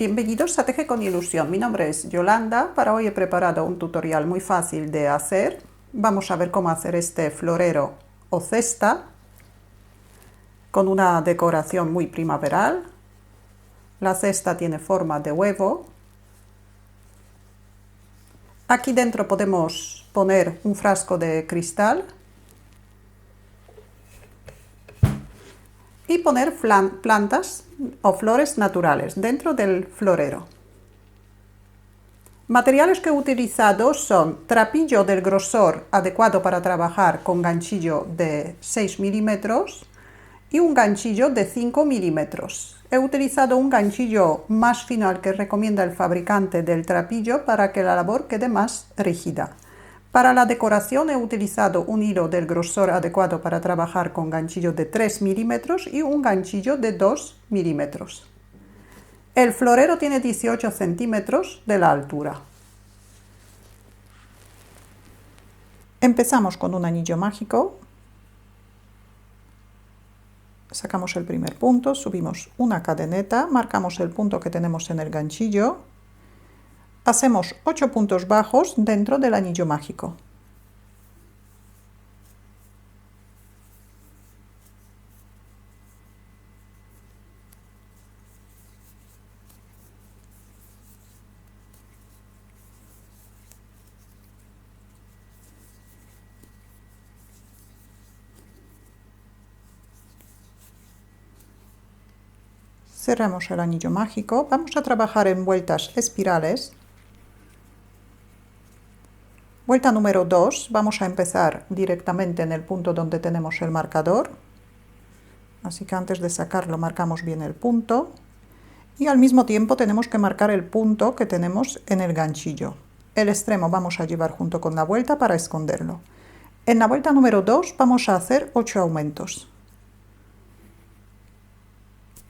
Bienvenidos a Teje con Ilusión. Mi nombre es Yolanda. Para hoy he preparado un tutorial muy fácil de hacer. Vamos a ver cómo hacer este florero o cesta con una decoración muy primaveral. La cesta tiene forma de huevo. Aquí dentro podemos poner un frasco de cristal y poner plantas o flores naturales dentro del florero. Materiales que he utilizado son trapillo del grosor adecuado para trabajar con ganchillo de 6 milímetros y un ganchillo de 5 milímetros. He utilizado un ganchillo más fino al que recomienda el fabricante del trapillo para que la labor quede más rígida. Para la decoración he utilizado un hilo del grosor adecuado para trabajar con ganchillo de 3 milímetros y un ganchillo de 2 milímetros. El florero tiene 18 centímetros de la altura. Empezamos con un anillo mágico. Sacamos el primer punto, subimos una cadeneta, marcamos el punto que tenemos en el ganchillo. Hacemos 8 puntos bajos dentro del anillo mágico. Cerramos el anillo mágico. Vamos a trabajar en vueltas espirales. Vuelta número 2, vamos a empezar directamente en el punto donde tenemos el marcador. Así que antes de sacarlo marcamos bien el punto. Y al mismo tiempo tenemos que marcar el punto que tenemos en el ganchillo. El extremo vamos a llevar junto con la vuelta para esconderlo. En la vuelta número 2 vamos a hacer 8 aumentos.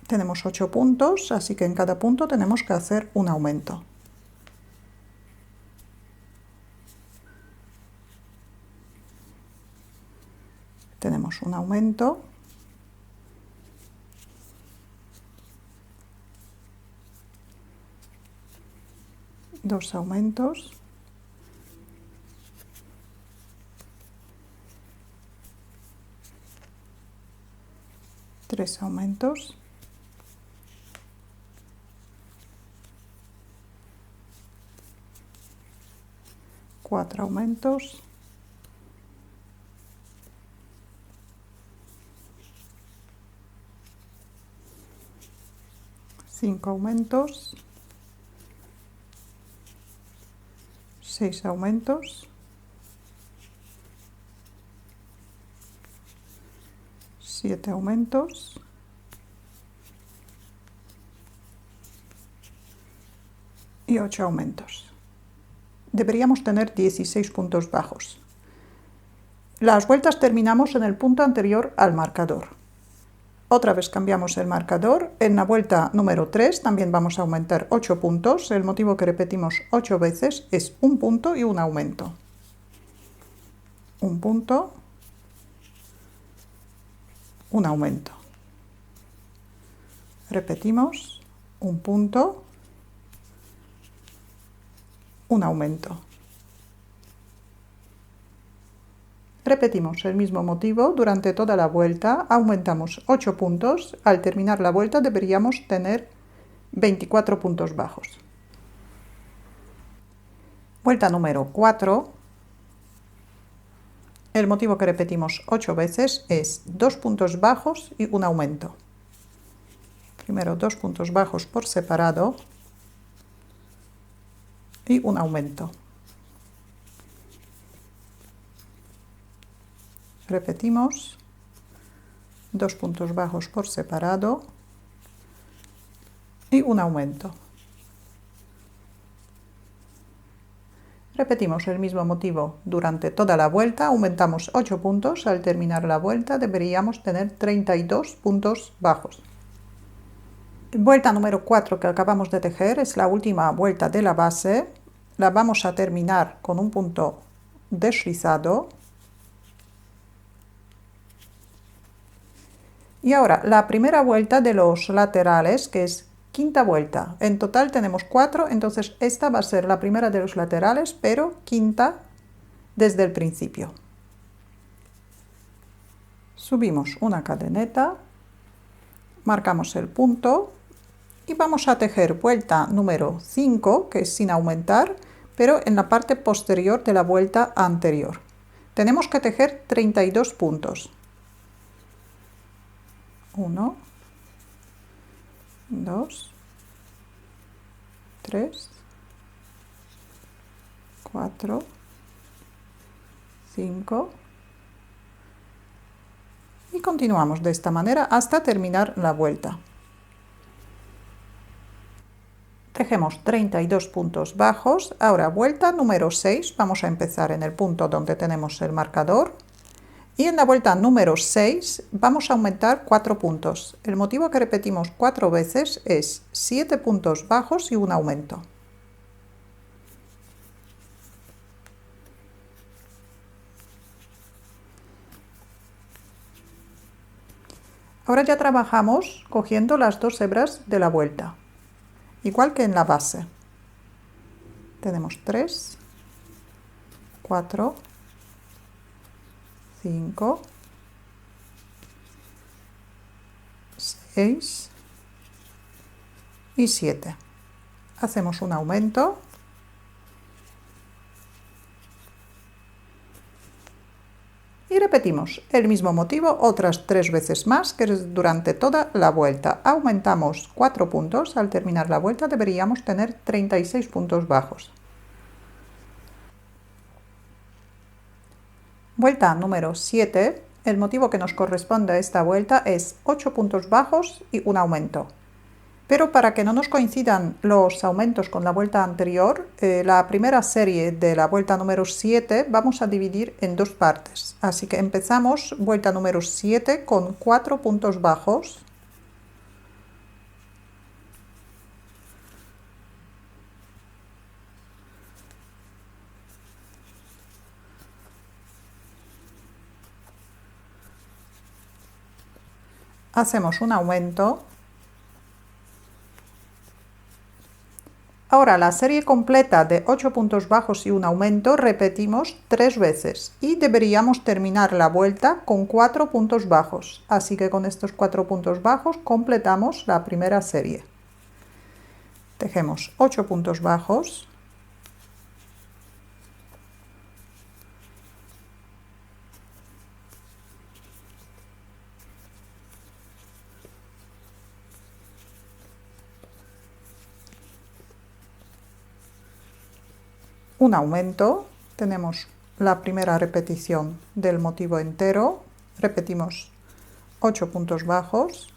Tenemos 8 puntos, así que en cada punto tenemos que hacer un aumento. Tenemos un aumento, dos aumentos, tres aumentos, cuatro aumentos, cinco aumentos, 6 aumentos, 7 aumentos, y 8 aumentos. Deberíamos tener 16 puntos bajos. Las vueltas terminamos en el punto anterior al marcador. Otra vez cambiamos el marcador. En la vuelta número 3 también vamos a aumentar 8 puntos. El motivo que repetimos 8 veces es un punto y un aumento. Un punto, un aumento. Repetimos, un punto, un aumento. Repetimos el mismo motivo durante toda la vuelta, aumentamos 8 puntos, al terminar la vuelta deberíamos tener 24 puntos bajos. Vuelta número 4, el motivo que repetimos 8 veces es 2 puntos bajos y un aumento. Primero 2 puntos bajos por separado y un aumento. Repetimos, 2 puntos bajos por separado y un aumento. Repetimos el mismo motivo durante toda la vuelta, aumentamos 8 puntos, al terminar la vuelta deberíamos tener 32 puntos bajos. Vuelta número 4 que acabamos de tejer es la última vuelta de la base, la vamos a terminar con un punto deslizado. Y ahora, la primera vuelta de los laterales, que es quinta vuelta. En total tenemos 4, entonces esta va a ser la primera de los laterales, pero quinta desde el principio. Subimos una cadeneta, marcamos el punto y vamos a tejer vuelta número 5, que es sin aumentar, pero en la parte posterior de la vuelta anterior. Tenemos que tejer 32 puntos. 1, 2, 3, 4, 5 y continuamos de esta manera hasta terminar la vuelta. Tejemos 32 puntos bajos. Ahora vuelta número 6, vamos a empezar en el punto donde tenemos el marcador. Y en la vuelta número 6 vamos a aumentar 4 puntos. El motivo que repetimos 4 veces es 7 puntos bajos y un aumento. Ahora ya trabajamos cogiendo las 2 hebras de la vuelta, igual que en la base. Tenemos 3, 4, 5, 6 y 7. Hacemos un aumento y repetimos el mismo motivo otras 3 veces más, que es durante toda la vuelta. Aumentamos 4 puntos. Al terminar la vuelta deberíamos tener 36 puntos bajos. Vuelta número 7, el motivo que nos corresponde a esta vuelta es 8 puntos bajos y un aumento. Pero para que no nos coincidan los aumentos con la vuelta anterior, la primera serie de la vuelta número 7 vamos a dividir en 2 partes. Así que empezamos vuelta número 7 con 4 puntos bajos. Hacemos un aumento. Ahora la serie completa de 8 puntos bajos y un aumento repetimos 3 veces y deberíamos terminar la vuelta con 4 puntos bajos. Así que con estos 4 puntos bajos completamos la primera serie. Tejemos 8 puntos bajos. Un aumento, tenemos la primera repetición del motivo entero, repetimos 8 puntos bajos,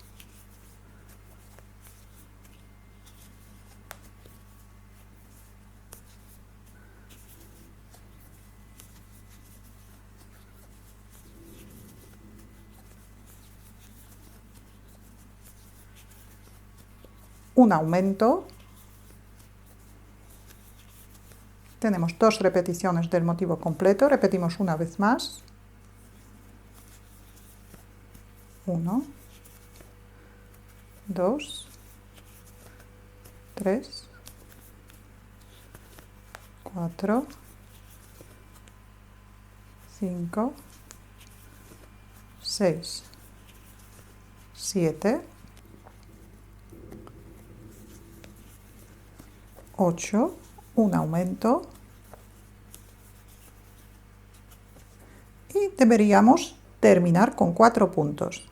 un aumento, tenemos 2 repeticiones del motivo completo, repetimos una vez más, 1, 2, 3, 4, 5, 6, 7, 8, un aumento y deberíamos terminar con 4 puntos.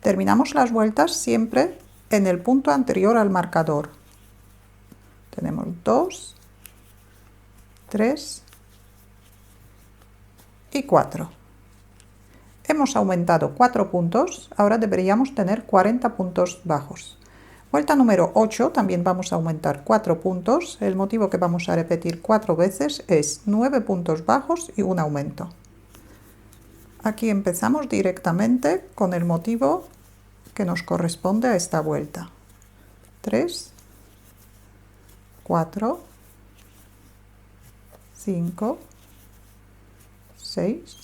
Terminamos las vueltas siempre en el punto anterior al marcador. Tenemos 2, 3 y 4. Hemos aumentado 4 puntos, ahora deberíamos tener 40 puntos bajos. Vuelta número 8, también vamos a aumentar 4 puntos. El motivo que vamos a repetir 4 veces es 9 puntos bajos y un aumento. Aquí empezamos directamente con el motivo que nos corresponde a esta vuelta. 3, 4, 5, 6,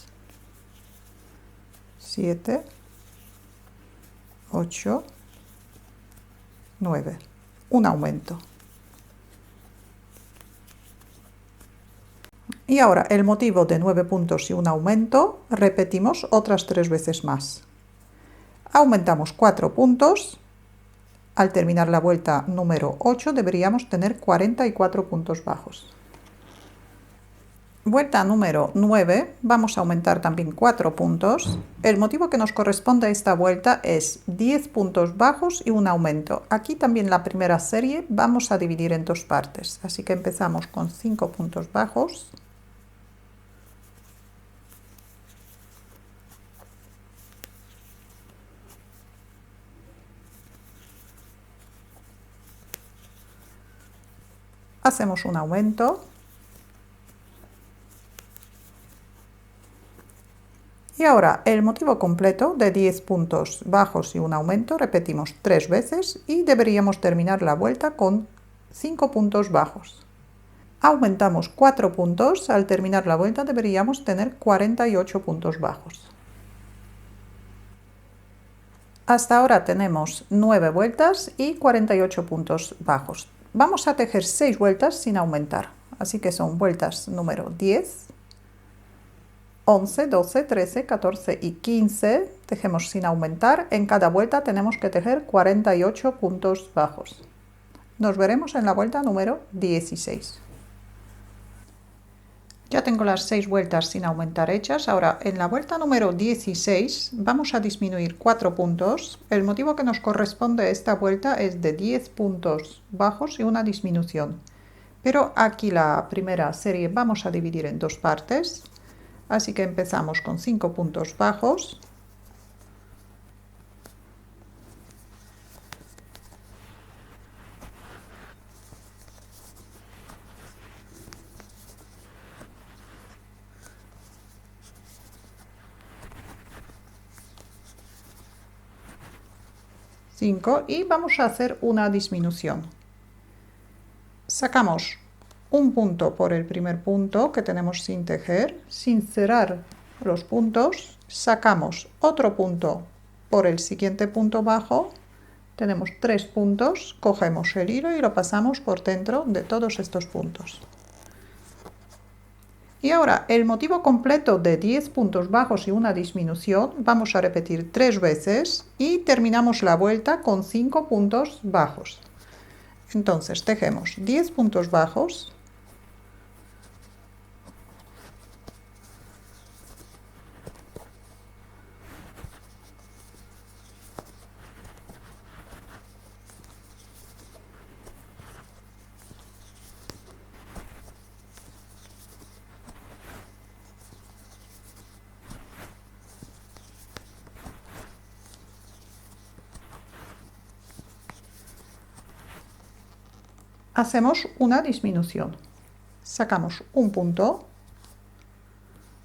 7, 8, 9. Un aumento. Y ahora el motivo de 9 puntos y un aumento, repetimos otras 3 veces más. Aumentamos 4 puntos. Al terminar la vuelta número 8 deberíamos tener 44 puntos bajos. Vuelta número 9, vamos a aumentar también 4 puntos. El motivo que nos corresponde a esta vuelta es 10 puntos bajos y un aumento. Aquí también la primera serie vamos a dividir en 2 partes. Así que empezamos con 5 puntos bajos. Hacemos un aumento. Y ahora el motivo completo de 10 puntos bajos y un aumento, repetimos 3 veces y deberíamos terminar la vuelta con 5 puntos bajos. Aumentamos 4 puntos, al terminar la vuelta deberíamos tener 48 puntos bajos. Hasta ahora tenemos 9 vueltas y 48 puntos bajos. Vamos a tejer 6 vueltas sin aumentar, así que son vueltas número 10, 11, 12, 13, 14 y 15, tejemos sin aumentar. En cada vuelta tenemos que tejer 48 puntos bajos. Nos veremos en la vuelta número 16. Ya tengo las 6 vueltas sin aumentar hechas. Ahora en la vuelta número 16 vamos a disminuir 4 puntos. El motivo que nos corresponde a esta vuelta es de 10 puntos bajos y una disminución. Pero aquí la primera serie vamos a dividir en 2 partes. Así que empezamos con 5 puntos bajos. Y vamos a hacer una disminución. Sacamos un punto por el primer punto que tenemos sin tejer, sin cerrar los puntos, sacamos otro punto por el siguiente punto bajo, tenemos 3 puntos, cogemos el hilo y lo pasamos por dentro de todos estos puntos. Y ahora el motivo completo de 10 puntos bajos y una disminución vamos a repetir 3 veces y terminamos la vuelta con 5 puntos bajos. Entonces tejemos 10 puntos bajos, hacemos una disminución, sacamos un punto,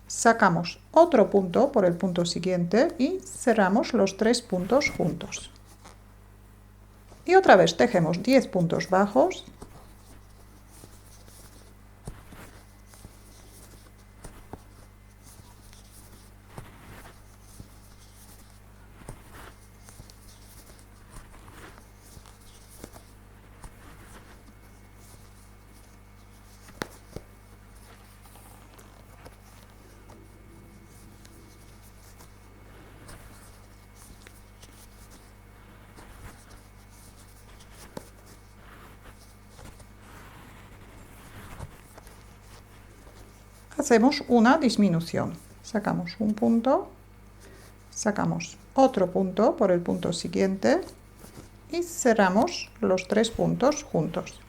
sacamos otro punto por el punto siguiente y cerramos los 3 puntos juntos. Y otra vez tejemos 10 puntos bajos, hacemos una disminución, sacamos un punto, sacamos otro punto por el punto siguiente y cerramos los 3 puntos juntos.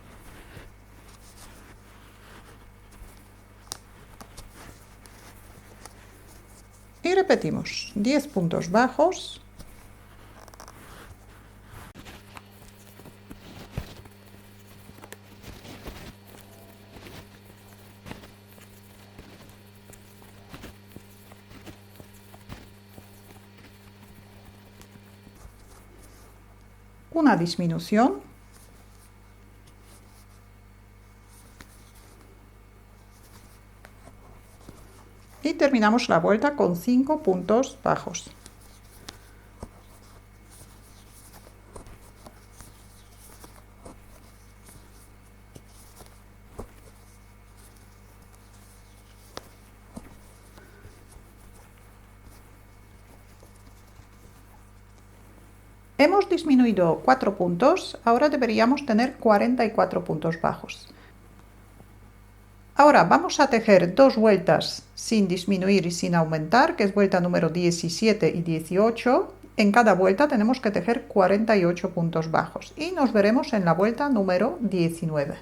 Y repetimos 10 puntos bajos, una disminución, y terminamos la vuelta con 5 puntos bajos. Hemos disminuido 4 puntos, ahora deberíamos tener 44 puntos bajos. Ahora vamos a tejer 2 vueltas sin disminuir y sin aumentar, que es vuelta número 17 y 18. En cada vuelta tenemos que tejer 48 puntos bajos y nos veremos en la vuelta número 19.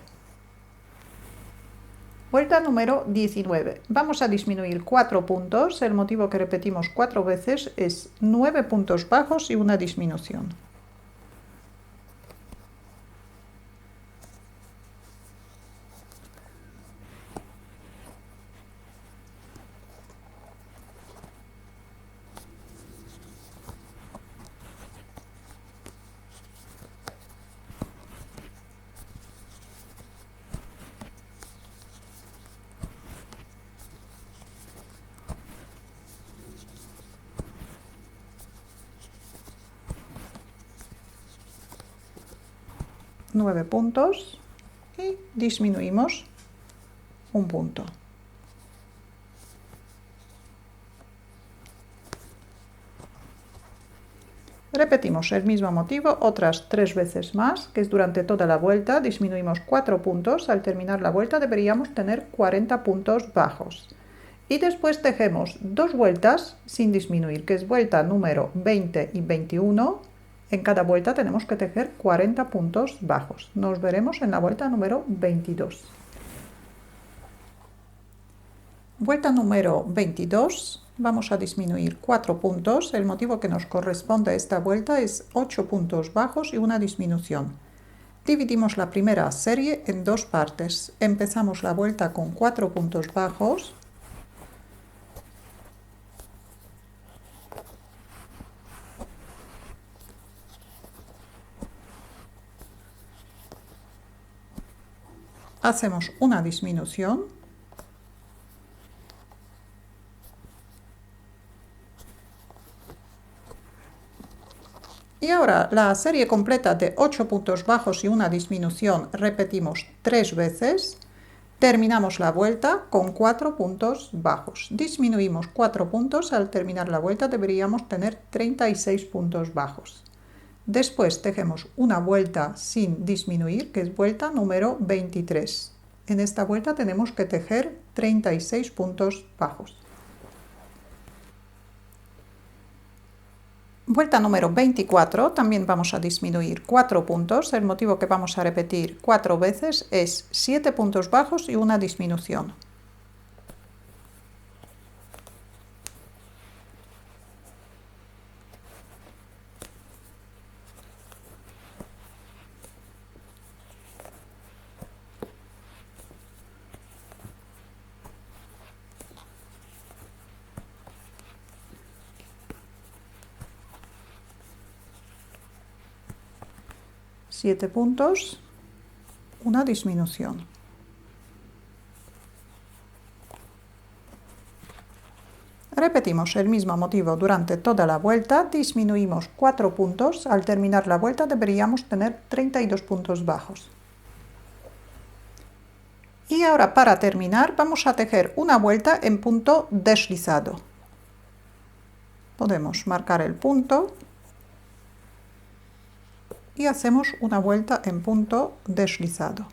Vuelta número 19. Vamos a disminuir 4 puntos. El motivo que repetimos 4 veces es 9 puntos bajos y una disminución. Nueve puntos y disminuimos un punto. Repetimos el mismo motivo otras 3 veces más, que es durante toda la vuelta. Disminuimos 4 puntos. Al terminar la vuelta deberíamos tener 40 puntos bajos. Y después tejemos 2 vueltas sin disminuir, que es vuelta número 20 y 21. En cada vuelta tenemos que tejer 40 puntos bajos. Nos veremos en la vuelta número 22. Vuelta número 22. Vamos a disminuir 4 puntos. El motivo que nos corresponde a esta vuelta es 8 puntos bajos y una disminución. Dividimos la primera serie en 2 partes. Empezamos la vuelta con 4 puntos bajos. Hacemos una disminución. Y ahora la serie completa de 8 puntos bajos y una disminución repetimos 3 veces. Terminamos la vuelta con 4 puntos bajos. Disminuimos 4 puntos. Al terminar la vuelta deberíamos tener 36 puntos bajos. Después tejemos una vuelta sin disminuir, que es vuelta número 23. En esta vuelta tenemos que tejer 36 puntos bajos. Vuelta número 24, también vamos a disminuir 4 puntos. El motivo que vamos a repetir 4 veces es 7 puntos bajos y una disminución. Siete puntos, una disminución. Repetimos el mismo motivo durante toda la vuelta, disminuimos 4 puntos, al terminar la vuelta deberíamos tener 32 puntos bajos. Y ahora para terminar vamos a tejer una vuelta en punto deslizado. Podemos marcar el punto y hacemos una vuelta en punto deslizado.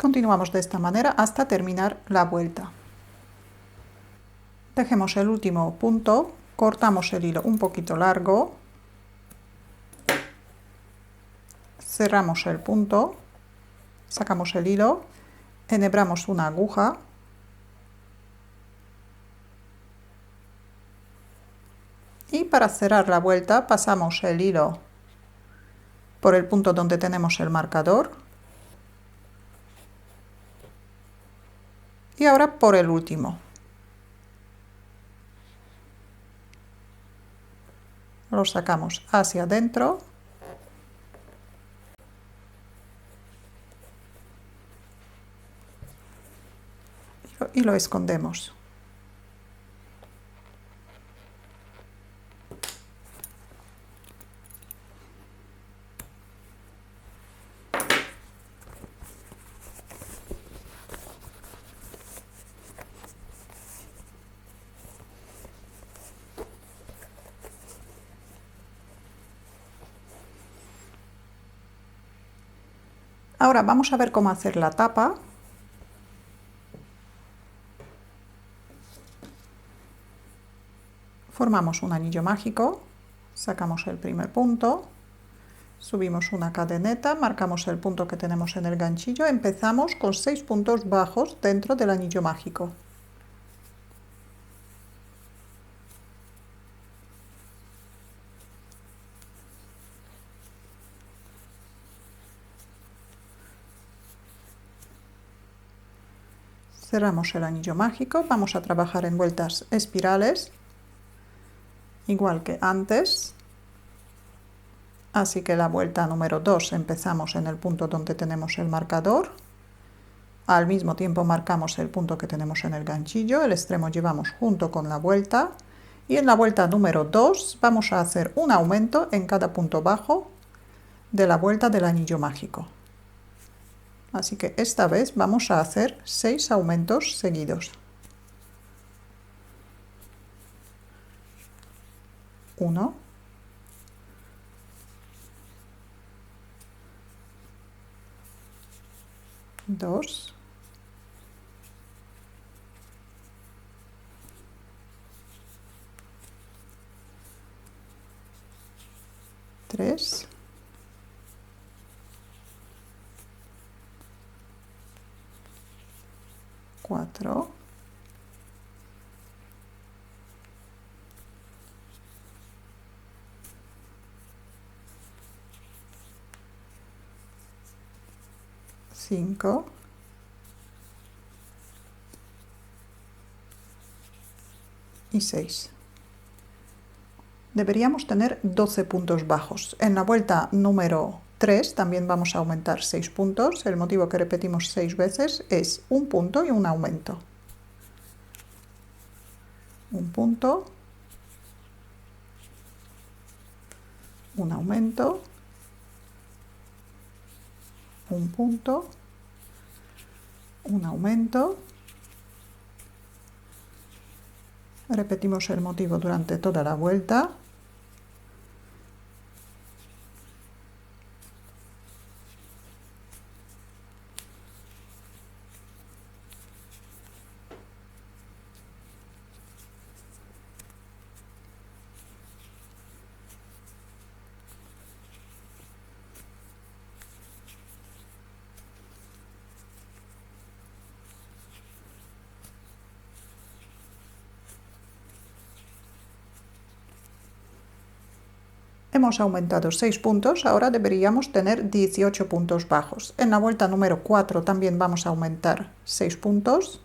Continuamos de esta manera hasta terminar la vuelta. Tejemos el último punto, cortamos el hilo un poquito largo, cerramos el punto, sacamos el hilo, enhebramos una aguja y para cerrar la vuelta pasamos el hilo por el punto donde tenemos el marcador Y ahora por el último. Lo sacamos hacia adentro. Y lo escondemos. Ahora vamos a ver cómo hacer la tapa. Formamos un anillo mágico, sacamos el primer punto, subimos una cadeneta, marcamos el punto que tenemos en el ganchillo, empezamos con 6 puntos bajos dentro del anillo mágico. Cerramos el anillo mágico, vamos a trabajar en vueltas espirales, igual que antes. Así que la vuelta número 2 empezamos en el punto donde tenemos el marcador. Al mismo tiempo marcamos el punto que tenemos en el ganchillo, el extremo llevamos junto con la vuelta. Y en la vuelta número 2 vamos a hacer un aumento en cada punto bajo de la vuelta del anillo mágico. Así que esta vez vamos a hacer 6 aumentos seguidos. 1, 2, 3, 4, 5 y 6. Deberíamos tener 12 puntos bajos. En la vuelta número 3 también vamos a aumentar 6 puntos. El motivo que repetimos 6 veces es un punto y un aumento. Un punto, un aumento, un punto, un aumento. Repetimos el motivo durante toda la vuelta. Hemos aumentado 6 puntos, ahora deberíamos tener 18 puntos bajos. En la vuelta número 4 también vamos a aumentar 6 puntos.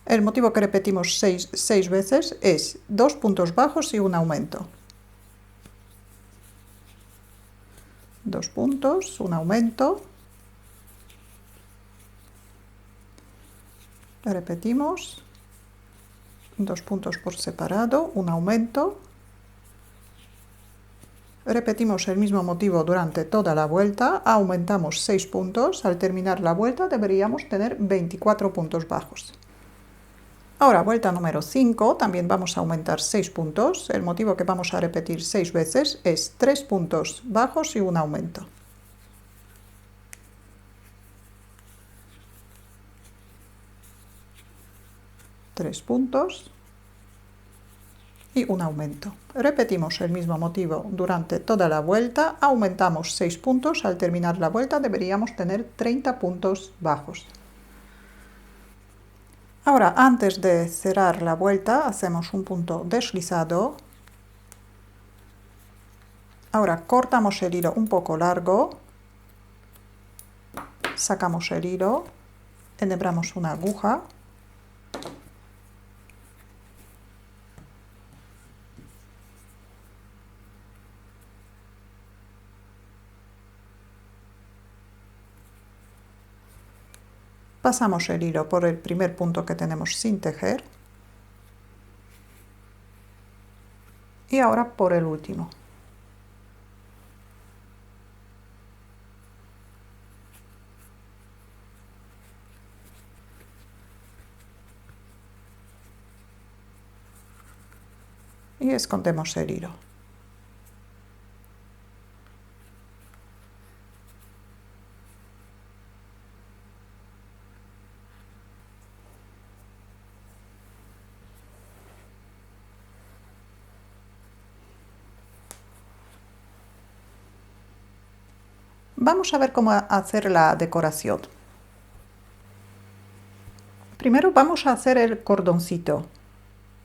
El motivo que repetimos 6 veces es 2 puntos bajos y un aumento. 2 puntos, un aumento. Repetimos. 2 puntos por separado, un aumento. Repetimos el mismo motivo durante toda la vuelta, aumentamos 6 puntos, al terminar la vuelta deberíamos tener 24 puntos bajos. Ahora, vuelta número 5, también vamos a aumentar 6 puntos, el motivo que vamos a repetir 6 veces es 3 puntos bajos y un aumento. Tres puntos y un aumento. Repetimos el mismo motivo durante toda la vuelta, aumentamos 6 puntos, al terminar la vuelta deberíamos tener 30 puntos bajos. Ahora, antes de cerrar la vuelta, hacemos un punto deslizado. Ahora cortamos el hilo un poco largo. Sacamos el hilo, enhebramos una aguja pasamos el hilo por el primer punto que tenemos sin tejer y ahora por el último. Y escondemos el hilo. Vamos a ver cómo hacer la decoración. Primero vamos a hacer el cordoncito.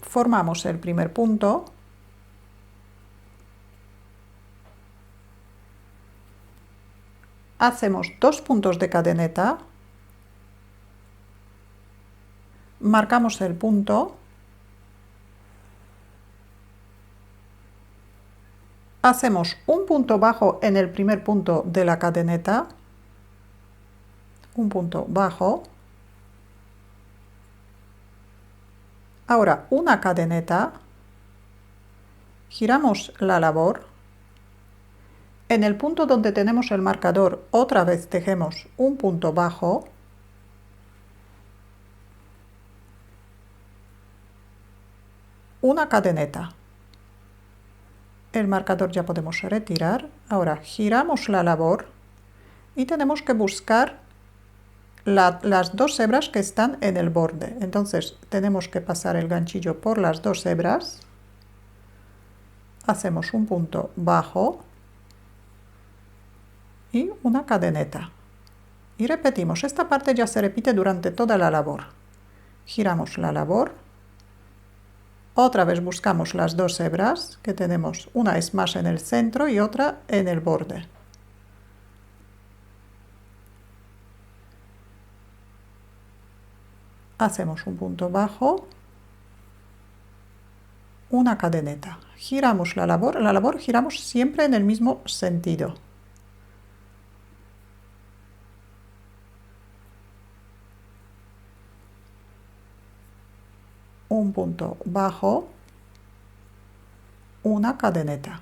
Formamos el primer punto, hacemos 2 puntos de cadeneta, marcamos el punto, hacemos un punto bajo en el primer punto de la cadeneta, un punto bajo, ahora una cadeneta, giramos la labor, en el punto donde tenemos el marcador otra vez tejemos un punto bajo, una cadeneta. El marcador ya podemos retirar. Ahora giramos la labor y tenemos que buscar las 2 hebras que están en el borde. Entonces tenemos que pasar el ganchillo por las 2 hebras, hacemos un punto bajo y una cadeneta. Y repetimos, esta parte ya se repite durante toda la labor. Giramos la labor, otra vez buscamos las 2 hebras que tenemos, una es más en el centro y otra en el borde. Hacemos un punto bajo, una cadeneta, giramos la labor giramos siempre en el mismo sentido. Un punto bajo, una cadeneta.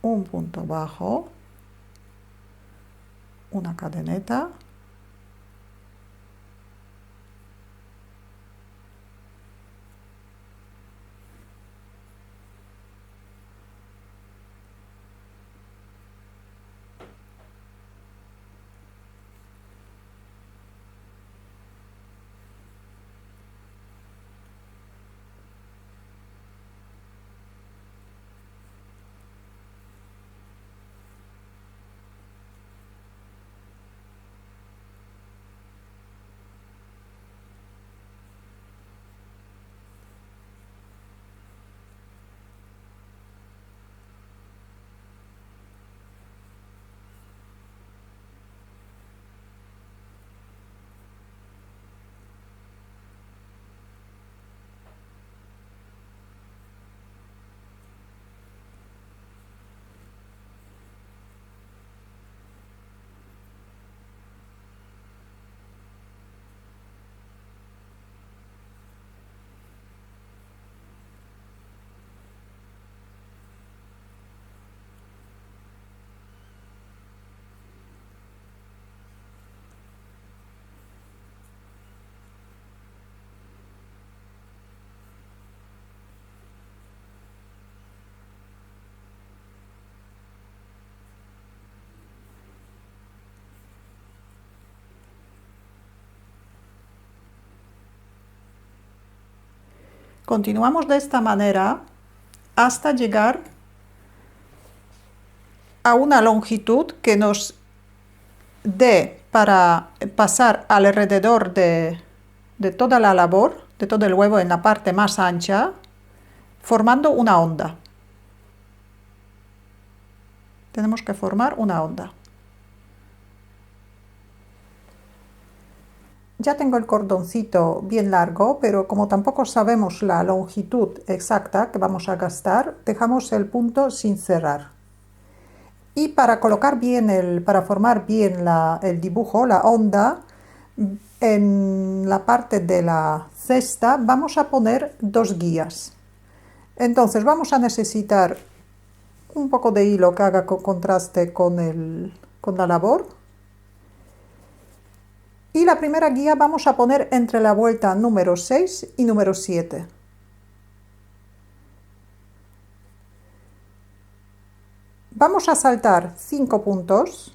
Un punto bajo, una cadeneta, continuamos de esta manera hasta llegar a una longitud que nos dé para pasar alrededor de toda la labor, de todo el huevo en la parte más ancha, formando una onda. Tenemos que formar una onda. Ya tengo el cordoncito bien largo, pero como tampoco sabemos la longitud exacta que vamos a gastar, dejamos el punto sin cerrar. Y para colocar bien para formar bien el dibujo, la onda, en la parte de la cesta vamos a poner dos guías. Entonces vamos a necesitar un poco de hilo que haga contraste con la labor. Y la primera guía vamos a poner entre la vuelta número 6 y número 7. Vamos a saltar 5 puntos.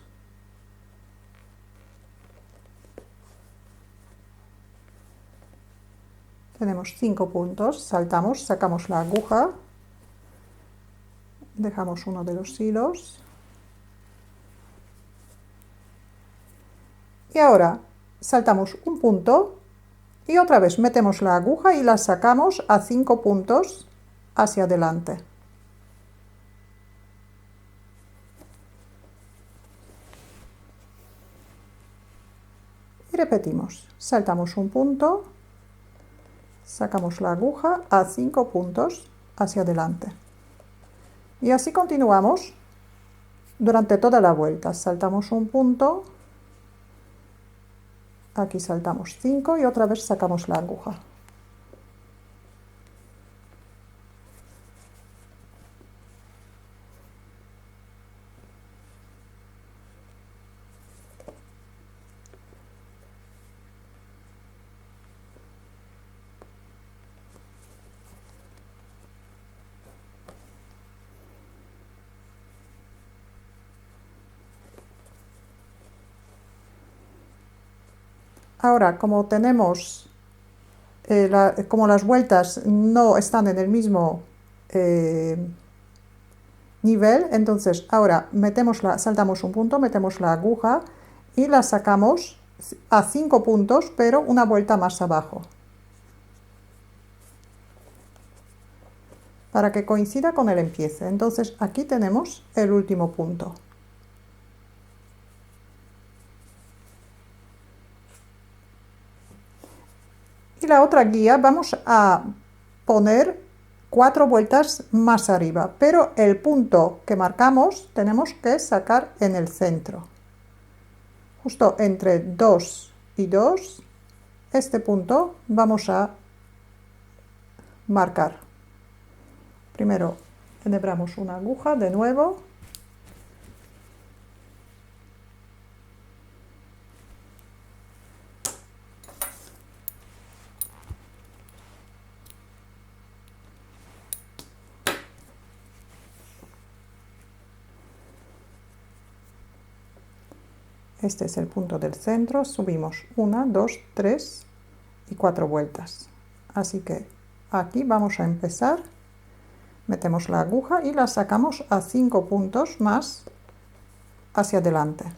Tenemos 5 puntos, saltamos, sacamos la aguja, dejamos uno de los hilos. Y ahora saltamos un punto y otra vez metemos la aguja y la sacamos a 5 puntos hacia adelante. Y repetimos, saltamos un punto, sacamos la aguja a 5 puntos hacia adelante. Y así continuamos durante toda la vuelta. Saltamos un punto, aquí saltamos 5 y otra vez sacamos la aguja. Ahora, como tenemos, como las vueltas no están en el mismo nivel, entonces ahora saltamos un punto, metemos la aguja y la sacamos a 5 puntos, pero una vuelta más abajo, para que coincida con el empiece. Entonces aquí tenemos el último punto. Y la otra guía vamos a poner 4 vueltas más arriba, pero el punto que marcamos tenemos que sacar en el centro, justo entre 2 y 2, este punto vamos a marcar. Primero enhebramos una aguja de nuevo. Este es el punto del centro, subimos 1, 2, 3 y 4 vueltas. Así que aquí vamos a empezar, metemos la aguja y la sacamos a 5 puntos más hacia adelante.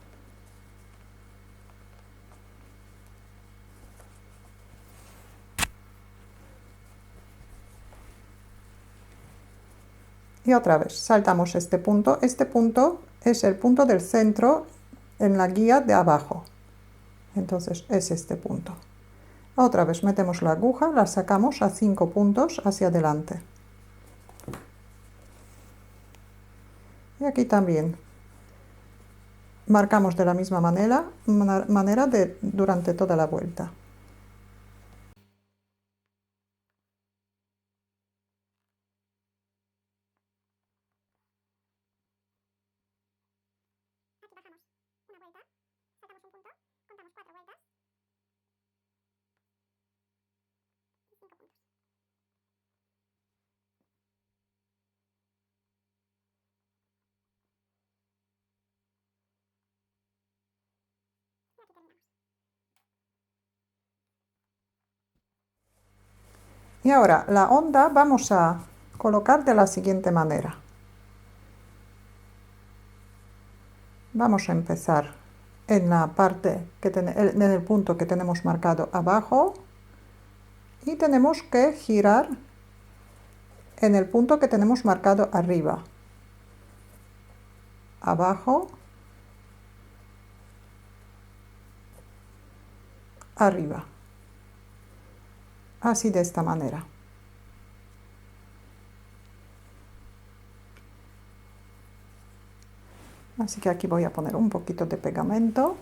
Y otra vez saltamos este punto es el punto del centro en la guía de abajo, entonces es este punto. Otra vez metemos la aguja, la sacamos a 5 puntos hacia adelante. Y aquí también marcamos de la misma manera durante toda la vuelta. Y ahora la onda vamos a colocar de la siguiente manera. Vamos a empezar en la parte en el punto que tenemos marcado abajo y tenemos que girar en el punto que tenemos marcado arriba. abajo, arriba, así de esta manera. Así que aquí voy a poner un poquito de pegamento.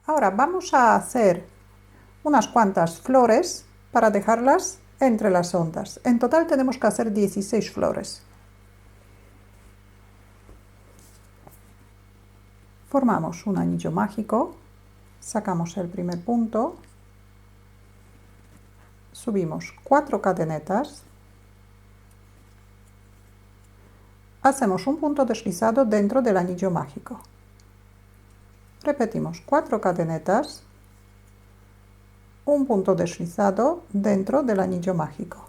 Ahora vamos a hacer unas cuantas flores para dejarlas entre las ondas. En total tenemos que hacer 16 flores. Formamos un anillo mágico, sacamos el primer punto, subimos 4 cadenetas, hacemos un punto deslizado dentro del anillo mágico. Repetimos 4 cadenetas, un punto deslizado dentro del anillo mágico.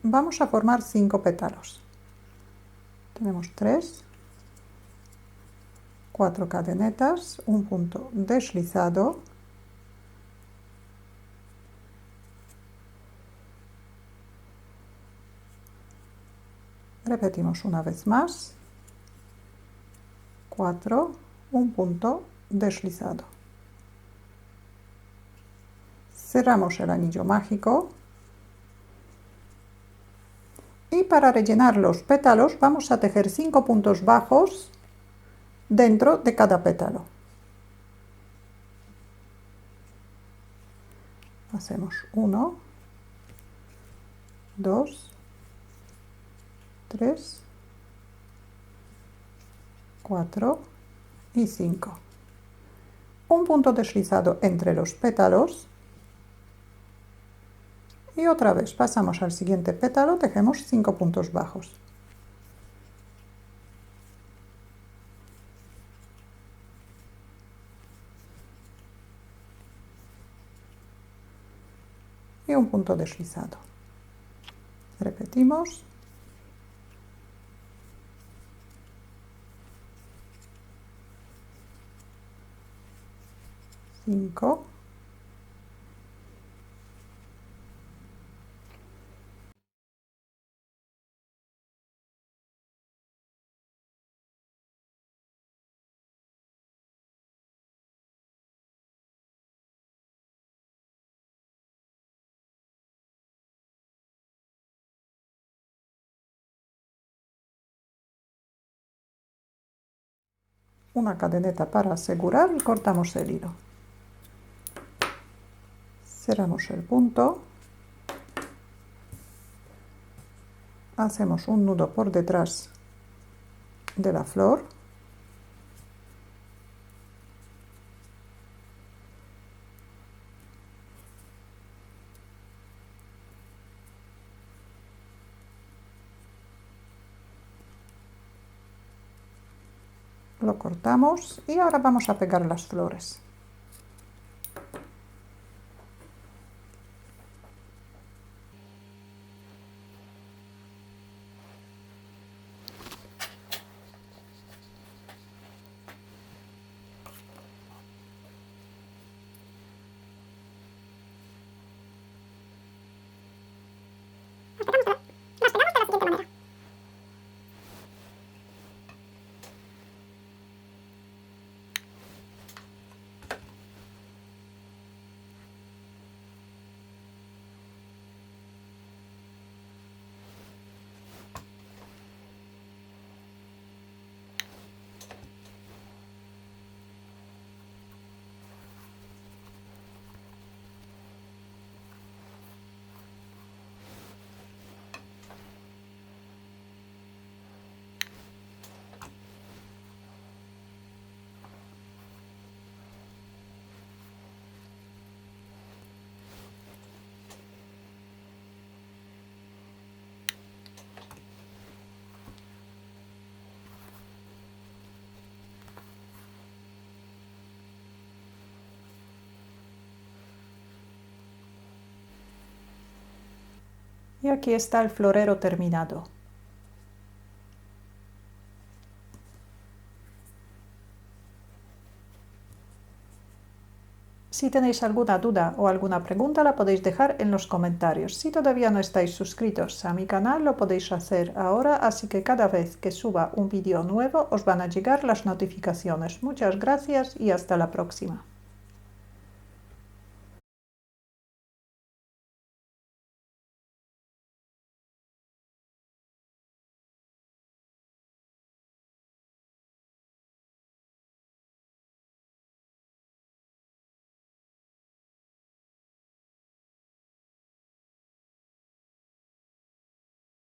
Vamos a formar 5 pétalos. Tenemos 3, 4 cadenetas, un punto deslizado, repetimos una vez más, 4, un punto deslizado. Cerramos el anillo mágico y para rellenar los pétalos vamos a tejer 5 puntos bajos dentro de cada pétalo. Hacemos 1, 2, 3, 4 y 5. Un punto deslizado entre los pétalos y otra vez pasamos al siguiente pétalo, tejemos 5 puntos bajos. Y un punto deslizado. Repetimos. Cinco. Una cadeneta para asegurar y cortamos el hilo. Cerramos el punto, hacemos un nudo por detrás de la flor, lo cortamos y ahora vamos a pegar las flores. Y aquí está el florero terminado. Si tenéis alguna duda o alguna pregunta la podéis dejar en los comentarios. Si todavía no estáis suscritos a mi canal lo podéis hacer ahora, así que cada vez que suba un vídeo nuevo os van a llegar las notificaciones. Muchas gracias y hasta la próxima.